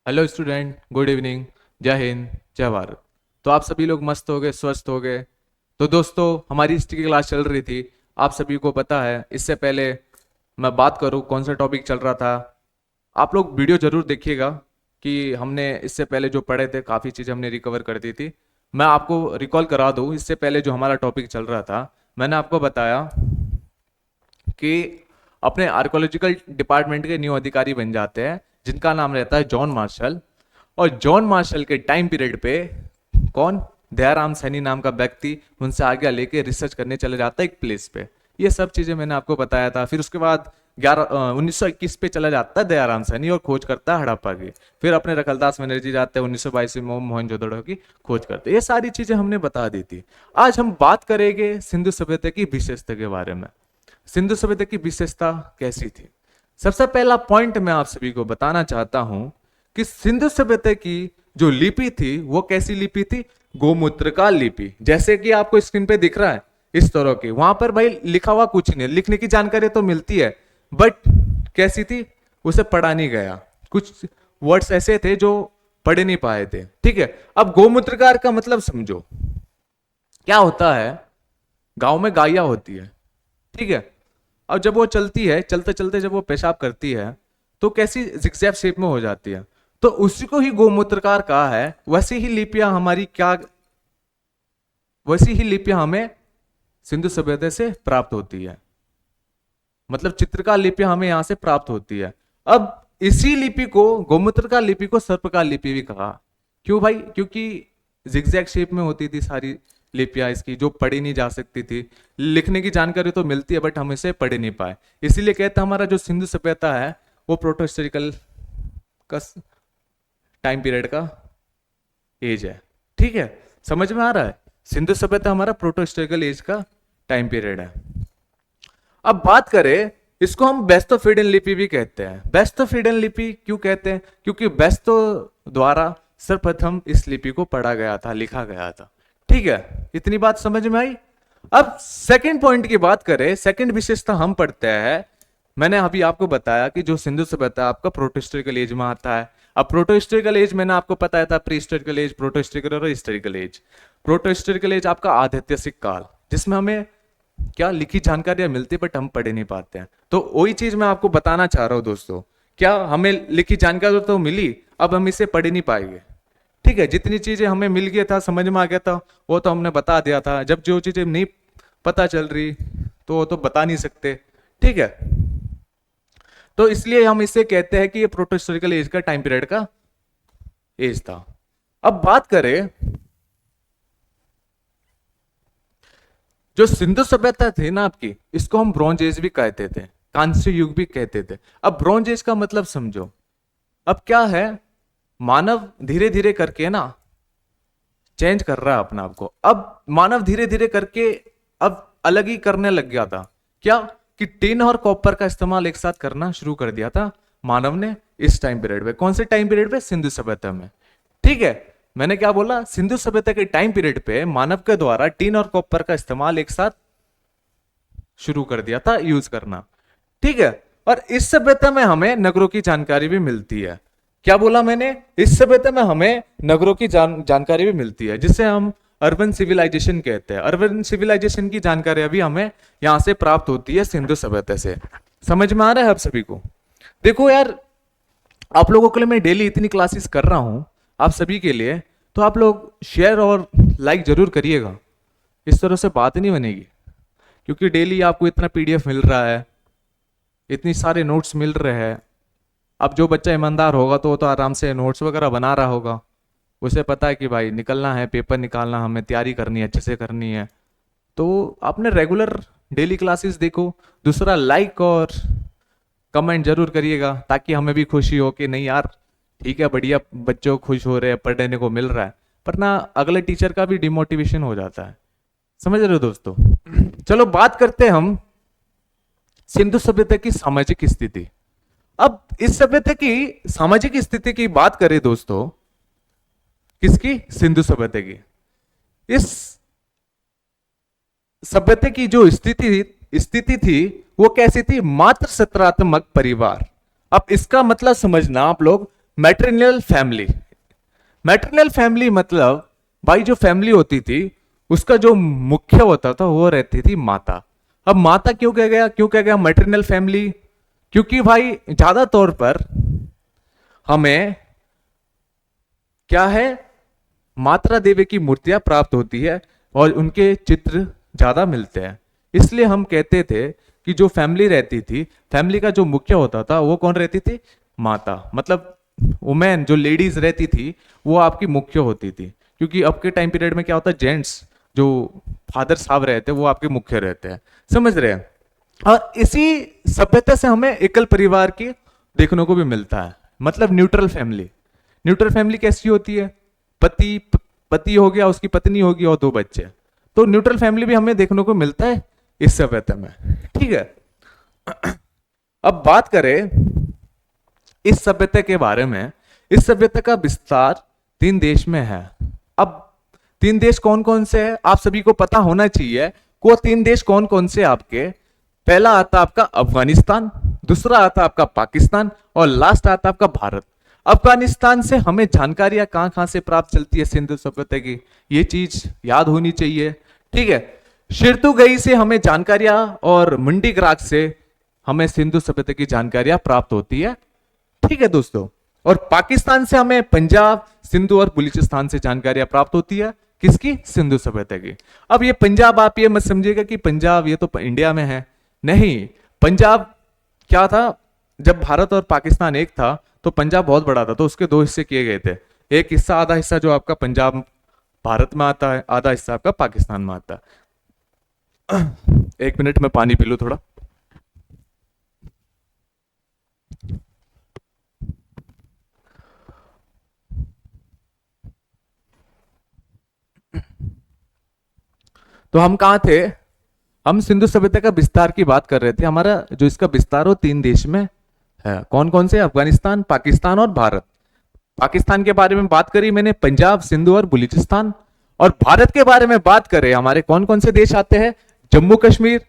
Hello student, good evening. जय हिंद, जय भारत। तो आप सभी लोग मस्त हो गए, स्वस्थ हो गए। तो दोस्तों, हमारी हिस्ट्री की क्लास चल रही थी। आप सभी को पता है, इससे पहले मैं बात करूं कौन सा टॉपिक चल रहा था। आप लोग वीडियो जरूर देखिएगा कि हमने इससे पहले जो पढ़े थे काफ़ी चीज़ें हमने रिकवर कर दी थी। मैं आपको रिकॉल करा दूं, इससे पहले जो हमारा टॉपिक चल रहा था, मैंने आपको बताया कि अपने आर्कोलॉजिकल डिपार्टमेंट के न्यू अधिकारी बन जाते हैं, जिनका नाम रहता है जॉन मार्शल। और जॉन मार्शल के टाइम पीरियड पे कौन, दयाराम सैनी नाम का व्यक्ति उनसे आज्ञा लेके रिसर्च करने चले जाता है एक प्लेस पे। ये सब चीजें मैंने आपको बताया था। फिर उसके बाद 1921 पे चला जाता है दयाराम सैनी और खोज करता है हड़प्पा की। फिर अपने रखलदास बनर्जी जाते हैं 1922 में मोहनजोदड़ो की खोज करते हैं। ये सारी चीजें हमने बता दी थी। आज हम बात करेंगे सिंधु सभ्यता की विशेषता के बारे में। सिंधु सभ्यता की विशेषता कैसी थी? सबसे पहला पॉइंट मैं आप सभी को बताना चाहता हूं कि सिंधु सभ्यता की जो लिपि थी वो कैसी लिपि थी? गोमूत्रकाल लिपि। जैसे कि आपको स्क्रीन पे दिख रहा है इस तरह की। वहां पर भाई लिखा हुआ कुछ नहीं, लिखने की जानकारी तो मिलती है, बट कैसी थी उसे पढ़ा नहीं गया। कुछ वर्ड्स ऐसे थे जो पढ़े नहीं पाए थे। ठीक है, अब गोमूत्रकार का मतलब समझो। क्या होता है, गांव में गायिया होती है, ठीक है। अब जब वो चलती है, चलते चलते जब वो पेशाब करती है तो कैसी जिगजैग शेप में हो जाती है। तो उसी को ही गोमूत्रकार कहा है। वैसी ही लिपियां हमारी क्या, वैसी ही लिपियां हमें सिंधु सभ्यता से प्राप्त होती है। मतलब चित्रकार लिपियां हमें यहां से प्राप्त होती है। अब इसी लिपि को, गोमूत्रकार लिपि को सर्पकार लिपि भी कहा। क्यों भाई? क्योंकि जिगजैग शेप में होती थी सारी लिपियां इसकी, जो पढ़ी नहीं जा सकती थी। लिखने की जानकारी तो मिलती है बट हम इसे पढ़ नहीं पाए। इसीलिए कहते हैं हमारा जो सिंधु सभ्यता है वो प्रोटोहिस्टोरिकल का टाइम पीरियड का एज है। ठीक है, समझ में आ रहा है? सिंधु सभ्यता हमारा प्रोटोहिस्टोरिकल एज का टाइम पीरियड है। अब बात करें, इसको हम बेस्तोफिडन लिपि भी कहते हैं। बेस्तोफिडन लिपि क्यों कहते हैं? क्योंकि बेस्तो द्वारा सर्वप्रथम इस लिपि को पढ़ा गया था, लिखा गया था। ठीक है, इतनी बात समझ में आई। अब सेकंड पॉइंट की बात करें, सेकंड विशेषता हम पढ़ते हैं। मैंने अभी आपको बताया कि जो सिंधु सभ्यता आपका प्रोटोहिस्टोरिकल एज में आता है। अब प्रोटोहिस्टोरिकल एज मैंने आपको बताया था, प्री हिस्टोरिकल एज, प्रोटोहिस्टोरिकल और हिस्टोरिकल एज। प्रोटोहिस्टोरिकल एज आपका आध्यतिक काल, जिसमें हमें क्या लिखी जानकारियां मिलती बट हम पढ़ नहीं पाते हैं। तो वही चीज मैं आपको बताना चाह रहा हूं दोस्तों। क्या हमें लिखी जानकारी तो मिली, अब हम इसे पढ़ नहीं पाएंगे। ठीक है, जितनी चीजें हमें मिल गया था, समझ में आ गया था, वो तो हमने बता दिया था। जब जो चीजें नहीं पता चल रही तो वो तो बता नहीं सकते। ठीक है, तो इसलिए हम इसे कहते हैं कि ये प्रोटोहिस्टोरिकल एज का टाइम पीरियड का एज था। अब बात करें, जो सिंधु सभ्यता थी ना आपकी, इसको हम ब्रॉन्ज एज भी कहते थे, कांस्य युग भी कहते थे। अब ब्रॉन्ज एज का मतलब समझो। अब क्या है, मानव धीरे धीरे करके ना चेंज कर रहा है अपना आप को। अब मानव धीरे धीरे करके अब अलग ही करने लग गया था। क्या कि टिन और कॉपर का इस्तेमाल एक साथ करना शुरू कर दिया था मानव ने इस टाइम पीरियड पे। कौन से टाइम पीरियड पे? सिंधु सभ्यता में। ठीक है, मैंने क्या बोला? सिंधु सभ्यता के टाइम पीरियड पे मानव के द्वारा टिन और कॉपर का इस्तेमाल एक साथ शुरू कर दिया था यूज करना। ठीक है, और इस सभ्यता में हमें नगरों की जानकारी भी मिलती है। क्या बोला मैंने? इस सभ्यता में हमें नगरों की जानकारी भी मिलती है, जिसे हम अर्बन सिविलाइजेशन कहते हैं। अर्बन सिविलाइजेशन की जानकारी अभी हमें यहां से प्राप्त होती है सिंधु सभ्यता से। समझ में आ रहा है आप सभी को? देखो यार, आप लोगों के लिए मैं डेली इतनी क्लासेस कर रहा हूं आप सभी के लिए, तो आप लोग शेयर और लाइक जरूर करिएगा। इस तरह से बात नहीं बनेगी, क्योंकि डेली आपको इतना पीडीएफ मिल रहा है, इतनी सारे नोट्स मिल रहे हैं। अब जो बच्चा ईमानदार होगा तो वो तो आराम से नोट्स वगैरह बना रहा होगा। उसे पता है कि भाई निकलना है, पेपर निकालना, हमें तैयारी करनी है, अच्छे से करनी है। तो आपने रेगुलर डेली क्लासेस देखो। दूसरा, लाइक और कमेंट जरूर करिएगा, ताकि हमें भी खुशी हो कि नहीं यार ठीक है, बढ़िया, बच्चों खुश हो रहे हैं, पढ़ने को मिल रहा है। पर ना अगले टीचर का भी डिमोटिवेशन हो जाता है। समझ रहे हो दोस्तों? चलो बात करते हैं हम सिंधु सभ्यता की सामाजिक स्थिति। अब इस सभ्यता की सामाजिक स्थिति की बात करें दोस्तों, किसकी? सिंधु सभ्यता की। इस सभ्यता की जो स्थिति थी वो कैसी थी? मात्र सत्रात्मक परिवार। अब इसका मतलब समझना आप लोग, मैट्रिलिनियल फैमिली। मैट्रिलिनियल फैमिली मतलब भाई जो फैमिली होती थी उसका जो मुख्य होता था वो रहती थी माता। अब माता क्यों कह गया मैट्रिलिनियल फैमिली? क्योंकि भाई ज्यादा तौर पर हमें क्या है, मात्रा देवी की मूर्तियां प्राप्त होती है और उनके चित्र ज्यादा मिलते हैं। इसलिए हम कहते थे कि जो फैमिली रहती थी, फैमिली का जो मुख्य होता था वो कौन रहती थी? माता। मतलब वुमेन जो लेडीज रहती थी वो आपकी मुख्य होती थी, क्योंकि अब के टाइम पीरियड में क्या होता है, जेंट्स जो फादर साहब रहते हैं वो आपके मुख्य रहते हैं, समझ रहे हैं। और इसी सभ्यता से हमें एकल परिवार की देखने को भी मिलता है, मतलब न्यूट्रल फैमिली। न्यूट्रल फैमिली कैसी होती है? पति हो गया, उसकी पत्नी होगी और 2 बच्चे। तो न्यूट्रल फैमिली भी हमें देखने को मिलता है इस सभ्यता में, ठीक है। अब बात करें इस सभ्यता के बारे में। इस सभ्यता का विस्तार 3 देश में है। अब 3 देश कौन कौन से हैं आप सभी को पता होना चाहिए। वो 3 देश कौन कौन से आपके? पहला आता आपका अफगानिस्तान, दूसरा आता आपका पाकिस्तान और लास्ट आता आपका भारत। अफगानिस्तान से हमें जानकारियां कहां कहां से प्राप्त चलती है सिंधु सभ्यता की, ये चीज याद होनी चाहिए, ठीक है। शिरतुगई से हमें जानकारियां और मुंडी ग्राक से हमें सिंधु सभ्यता की जानकारियां प्राप्त होती है, ठीक है दोस्तों। और पाकिस्तान से हमें पंजाब, सिंधु और बलूचिस्तान से जानकारियां प्राप्त होती है, किसकी? सिंधु सभ्यता की। अब ये पंजाब आप ये मत समझिएगा कि पंजाब ये तो इंडिया में है, नहीं। पंजाब क्या था, जब भारत और पाकिस्तान एक था तो पंजाब बहुत बड़ा था, तो उसके 2 हिस्से किए गए थे। एक हिस्सा, आधा हिस्सा जो आपका पंजाब भारत में आता है, आधा हिस्सा आपका पाकिस्तान में आता है। 1 मिनट में पानी पी लूं थोड़ा। तो हम कहां थे? हम सिंधु सभ्यता का विस्तार की बात कर रहे थे। हमारा जो इसका विस्तार हो 3 देश में है। कौन कौन से? अफगानिस्तान, पाकिस्तान और भारत। पाकिस्तान के बारे में बात करी मैंने, पंजाब, सिंधु और बलूचिस्तान। और भारत के बारे में बात करें, हमारे कौन कौन से देश आते हैं? जम्मू कश्मीर।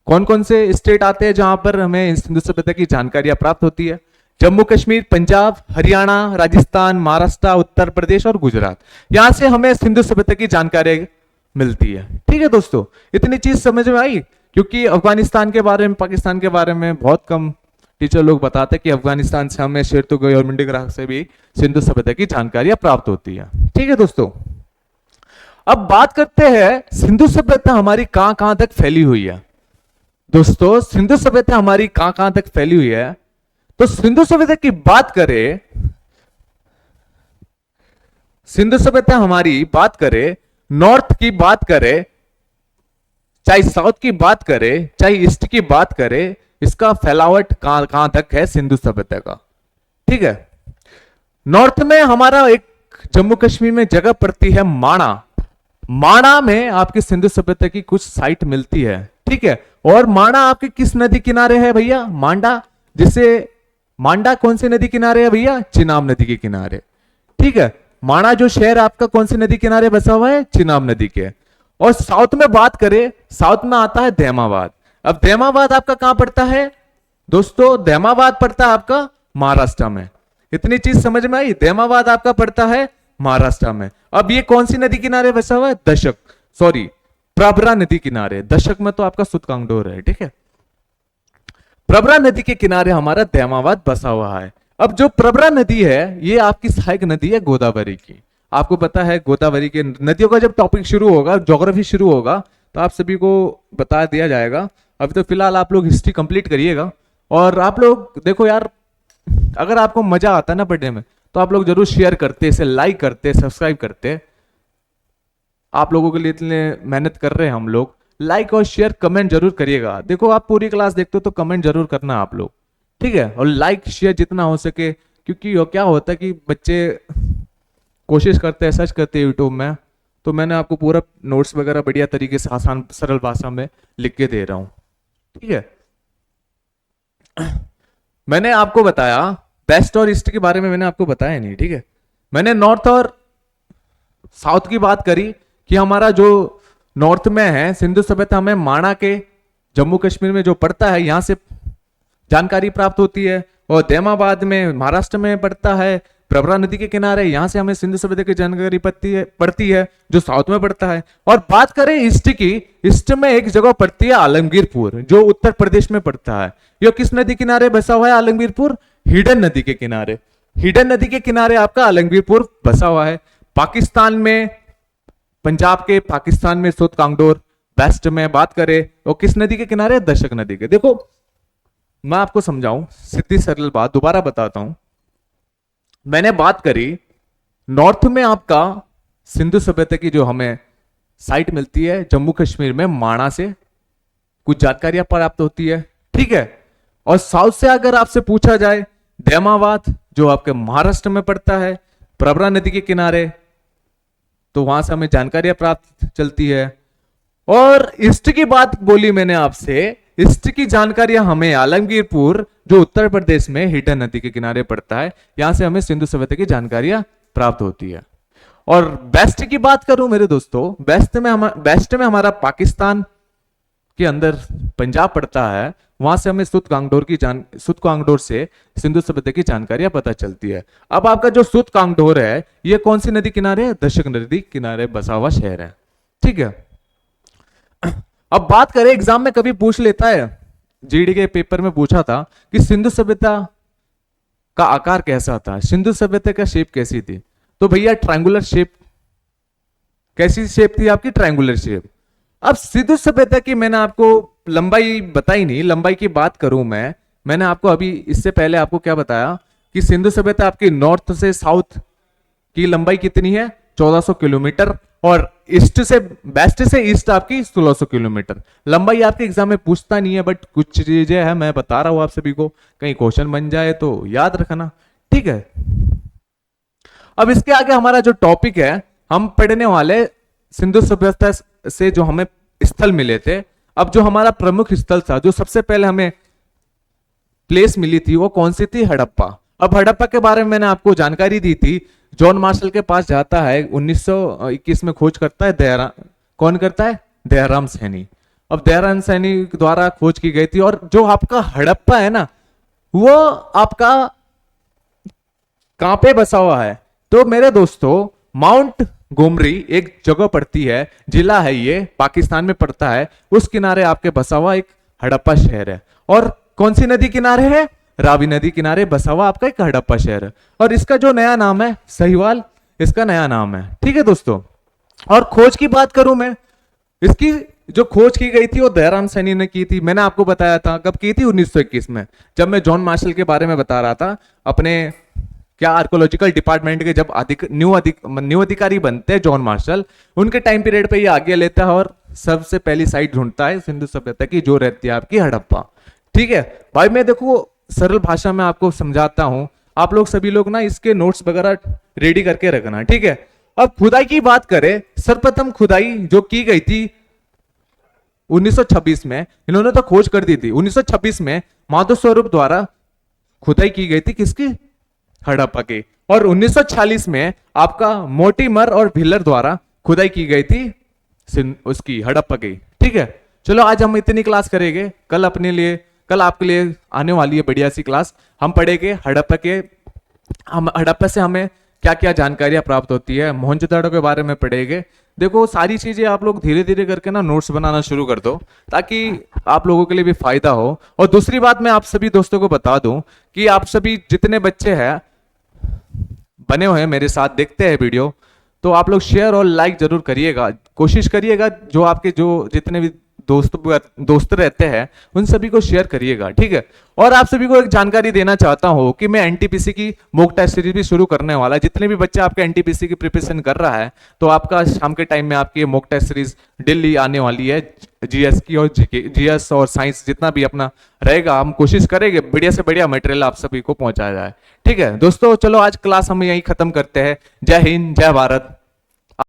कौन कौन से स्टेट आते हैं जहां पर हमें सिंधु सभ्यता की जानकारियां प्राप्त होती है? जम्मू कश्मीर, पंजाब, हरियाणा, राजस्थान, महाराष्ट्र, उत्तर प्रदेश और गुजरात। यहां से हमें सिंधु सभ्यता की जानकारी मिलती है, ठीक है दोस्तों। इतनी चीज समझ में आई? क्योंकि अफगानिस्तान के बारे में, पाकिस्तान के बारे में बहुत कम टीचर लोग बताते हैं कि अफगानिस्तान से हमें शेरतुगई और मुंडी ग्राक से भी सिंधु सभ्यता की जानकारियां प्राप्त होती है, ठीक है दोस्तों। अब बात करते हैं सिंधु सभ्यता हमारी कहां कहां तक फैली हुई है। दोस्तों सिंधु सभ्यता हमारी कहां कहां तक फैली हुई है, तो सिंधु सभ्यता की बात करें, सिंधु सभ्यता हमारी बात करें, नॉर्थ की बात करें, चाहे साउथ की बात करें, चाहे ईस्ट की बात करें, इसका फैलावट कहां कहां तक है सिंधु सभ्यता का, ठीक है। नॉर्थ में हमारा एक जम्मू कश्मीर में जगह पड़ती है माणा। माणा में आपकी सिंधु सभ्यता की कुछ साइट मिलती है, ठीक है। और माणा आपके किस नदी किनारे है भैया? मांडा। जिसे मांडा कौन सी नदी किनारे है भैया? चिनाब नदी के किनारे, ठीक है। माणा जो शहर आपका कौन सी नदी किनारे बसा हुआ है? चिनाब नदी के। और साउथ में बात करें, साउथ में आता है धैमाबाद। अब धैमाबाद आपका कहां पड़ता है दोस्तों? धैमाबाद पड़ता है आपका महाराष्ट्र में। इतनी चीज समझ में आई? धैमाबाद आपका पड़ता है महाराष्ट्र में। अब ये कौन सी नदी किनारे बसा हुआ है? दशक, सॉरी प्रवरा नदी किनारे। दशक में तो आपका सुतकांगडोर है, ठीक है। प्रवरा नदी के किनारे हमारा धैमाबाद बसा हुआ है। अब जो प्रवरा नदी है ये आपकी सहायक नदी है गोदावरी की। आपको पता है गोदावरी के नदियों का जब टॉपिक शुरू होगा, ज्योग्राफी शुरू होगा, तो आप सभी को बता दिया जाएगा। अभी तो फिलहाल आप लोग हिस्ट्री कंप्लीट करिएगा। और आप लोग देखो यार, अगर आपको मजा आता है ना पढ़ने में, तो आप लोग जरूर शेयर करते, इसे लाइक करते, सब्सक्राइब करते। आप लोगों के लिए इतने मेहनत कर रहे हैं हम लोग, लाइक और शेयर कमेंट जरूर करिएगा। देखो आप पूरी क्लास देखते हो तो कमेंट जरूर करना आप लोग, ठीक है। और लाइक शेयर जितना हो सके, क्योंकि क्या होता है कि बच्चे कोशिश करते हैं, सर्च करते हैं यूट्यूब में, तो मैंने आपको पूरा नोट्स वगैरह बढ़िया तरीके से आसान सरल भाषा में लिख के दे रहा हूं, ठीक है। मैंने आपको बताया वेस्ट और ईस्ट के बारे में, मैंने आपको बताया नहीं, ठीक है। मैंने नॉर्थ और साउथ की बात करी कि हमारा जो नॉर्थ में है सिंधु सभ्यता, हमें माणा के जम्मू कश्मीर में जो पड़ता है यहां से जानकारी प्राप्त होती है। और दैमाबाद में महाराष्ट्र में पड़ता है, प्रवरा नदी के किनारे, यहां से हमें सिंधु सभ्यता की जानकारी पड़ती है जो साउथ में पड़ता है। और बात करें ईस्ट की, ईस्ट में एक जगह पड़ती है आलमगीरपुर, जो उत्तर प्रदेश में पड़ता है। यह किस नदी किनारे बसा हुआ है आलमगीरपुर? हिडन नदी के किनारे। हिडन नदी के किनारे आपका आलमगीरपुर बसा हुआ है। पाकिस्तान में, पंजाब के पाकिस्तान में सुत कांगडोर। वेस्ट में बात करें वो किस नदी के किनारे? दशक नदी के। देखो मैं आपको समझाऊं, सीधी सरल बात दोबारा बताता हूं। मैंने बात करी नॉर्थ में आपका सिंधु सभ्यता की जो हमें साइट मिलती है जम्मू कश्मीर में, माणा से कुछ जानकारियां प्राप्त होती है, ठीक है। और साउथ से अगर आपसे पूछा जाए, दैमाबाद जो आपके महाराष्ट्र में पड़ता है, प्रवरा नदी के किनारे, तो वहां से हमें जानकारियां प्राप्त चलती है। और ईस्ट की बात बोली मैंने आपसे, ईस्ट की जानकारियां हमें आलमगीरपुर जो उत्तर प्रदेश में हिडन नदी के किनारे पड़ता है, यहां से हमें सिंधु सभ्यता की जानकारियां प्राप्त होती है। और वेस्ट की बात करूं मेरे दोस्तों, वेस्ट में हमारा पाकिस्तान के अंदर पंजाब पड़ता है, वहां से हमें सुत कांगडोर से सिंधु सभ्यता की जानकारियां पता चलती है। अब आपका जो सुत कांगडोर है, ये कौन सी नदी किनारे है? दशक नदी किनारे बसा हुआ शहर है, ठीक है। अब बात करें, एग्जाम में कभी पूछ लेता है, जीडी के पेपर में पूछा था कि सिंधु सभ्यता का आकार कैसा था, सिंधु सभ्यता का शेप कैसी थी? तो भैया ट्रायंगुलर शेप। कैसी शेप थी आपकी? Triangular shape. अब सिंधु सभ्यता की मैंने आपको लंबाई बताई नहीं, लंबाई की बात करूं मैंने आपको अभी इससे पहले आपको क्या बताया कि सिंधु सभ्यता आपकी नॉर्थ से साउथ की लंबाई कितनी है? 1400 किलोमीटर। और ईस्ट से वेस्ट से ईस्ट आपकी 1600 किलोमीटर। लंबाई आपके एग्जाम में पूछता नहीं है, बट कुछ चीजें है मैं बता रहा हूं आप सभी को, कहीं क्वेश्चन बन जाए तो याद रखना, ठीक है। अब इसके आगे हमारा जो टॉपिक है, हम पढ़ने वाले सिंधु सभ्यता से जो हमें स्थल मिले थे। अब जो हमारा प्रमुख स्थल था, जो सबसे पहले हमें प्लेस मिली थी, वो कौन सी थी? हड़प्पा। अब हड़प्पा के बारे में मैंने आपको जानकारी दी थी, जॉन मार्शल के पास जाता है, 1921 में खोज करता है। कौन करता है? दयाराम सैनी। अब दयाराम सैनी द्वारा खोज की गई थी। और जो आपका हड़प्पा है ना, वो आपका कहां पे बसा हुआ है? तो मेरे दोस्तों, माउंट गोमरी एक जगह पड़ती है, जिला है ये, पाकिस्तान में पड़ता है, उस किनारे आपके बसा हुआ एक हड़प्पा शहर है। और कौन सी नदी किनारे है? रावी नदी किनारे बसा हुआ आपका एक हड़प्पा शहर है। और इसका जो नया नाम है सहीवाल, इसका नया नाम है, ठीक है दोस्तों। और खोज की बात करूं मैं, इसकी जो खोज की गई थी वो दयाराम सैनी ने की थी। मैंने आपको बताया था कब की थी? 1921 में, जब मैं जॉन मार्शल के बारे में बता रहा था। अपने क्या आर्कोलॉजिकल डिपार्टमेंट के जब न्यू अधिकारी बनते हैं जॉन मार्शल, उनके टाइम पीरियड पे ये आगे लेता है और सबसे पहली साइट ढूंढता है सिंधु सभ्यता की, जो रहती है आपकी हड़प्पा, ठीक है भाई। मैं देखो सरल भाषा में आपको समझाता हूं, आप लोग सभी लोग ना इसके नोट्स वगैरह रेडी करके रखना, ठीक है। अब खुदाई की बात करें, सर्वप्रथम खुदाई जो की गई थी 1926 में, इन्होंने तो खोज कर दी थी। 1926 में माधव स्वरूप द्वारा खुदाई की गई थी, किसकी? हड़प्पा की। और 1946 में आपका मोटिमर और भिलर द्वारा खुदाई की गई थी उसकी, हड़प्पा की, ठीक है। चलो आज हम इतनी क्लास करेंगे, कल आपके लिए आने वाली है बढ़िया सी क्लास। हम पढ़ेंगे हड़प्पा से हमें क्या क्या जानकारियां प्राप्त होती है, मोहनजोदड़ो के बारे में पढ़ेंगे। देखो सारी चीजें आप लोग धीरे धीरे करके ना नोट्स बनाना शुरू कर दो, ताकि आप लोगों के लिए भी फायदा हो। और दूसरी बात मैं आप सभी दोस्तों को बता दूं कि आप सभी जितने बच्चे हैं बने हुए हैं मेरे साथ, देखते हैं वीडियो, तो आप लोग शेयर और लाइक जरूर करिएगा, कोशिश करिएगा। जो आपके जो जितने भी दोस्त रहते हैं उन सभी को शेयर करिएगा, ठीक है। और आप सभी को एक जानकारी देना चाहता हूं कि मैं एनटीपीसी की मॉक टेस्ट सीरीज भी शुरू करने वाला है। जितने भी बच्चे आपके एनटीपीसी की प्रिपरेशन कर रहा है, तो आपका शाम के टाइम में आपकी मॉक टेस्ट सीरीज डेली आने वाली है, जीएस की और जीएस और साइंस जितना भी अपना रहेगा, हम कोशिश करेंगे बढ़िया से बढ़िया मटेरियल आप सभी को पहुंचाया जाए, ठीक है दोस्तों। चलो आज क्लास हम यहीं खत्म करते हैं। जय हिंद, जय भारत।